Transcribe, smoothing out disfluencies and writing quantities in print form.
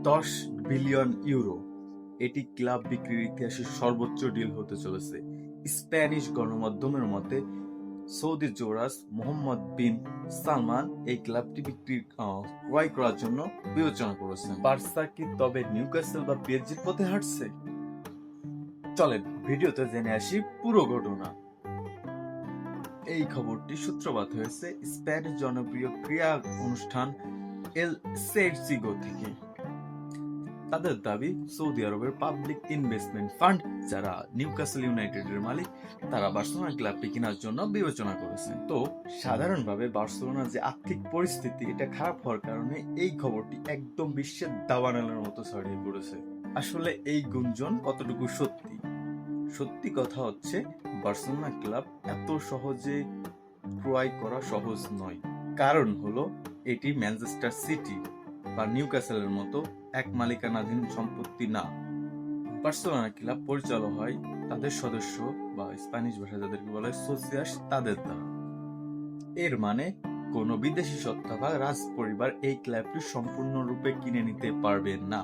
10 billion euro. এটি club বিক্রির ইতিহাসে সর্বোচ্চ ডিল হতে চলেছে। স্প্যানিশ গণমাধ্যমের মতে সৌদি যুবরাজ মোহাম্মদ বিন সালমান এই ক্লাবটি ক্রয় করার জন্য বিবেচনা করেছেন। বার্সা কি তবে নিউক্যাসল বা পিএসজির পথে হাঁটছে? চলেন ভিডিওতে জেনে আসি পুরো ঘটনা। এই খবরটি সূত্রপাত হয়েছে স্প্যানিশ জনপ্রিয় ক্রীড়া অনুষ্ঠান এল সেরসিগো থেকে। তাদের দাবি, সৌদি আরবের পাবলিক ইনভেস্টমেন্ট ফান্ড, যারা নিউক্যাসল ইউনাইটেডের মালিক, তারা বার্সেলোনা ক্লাবটি কেনার জন্য বিবেচনা করেছেন। তো সাধারণভাবে বার্সেলোনার যে আর্থিক পরিস্থিতি, এটা খারাপ হওয়ার কারণে এই খবরটি একদম বিশ্বের দাবানলের মতো ছড়িয়ে পড়েছে। আসলে এই গুঞ্জন কতটুকু সত্যি? সত্যি কথা হচ্ছে, বার্সেলোনা ক্লাব এত সহজে ক্রয় করা সহজ নয়। কারণ হলো, এটি ম্যানচেস্টার সিটি বা নিউক্যাসলের মতো এক মালিকানাধীন সম্পত্তি না। বার্সেলোনা ক্লাব পরিচালনা হয় তাদের সদস্য বা স্প্যানিশ ভাষায় যাদেরকে বলে সোসিয়াস, তাদের দ্বারা। এর মানে কোনো বিদেশি সত্তা বা রাজ পরিবার এই ক্লাবটি সম্পূর্ণরূপে কিনে নিতে পারবে না।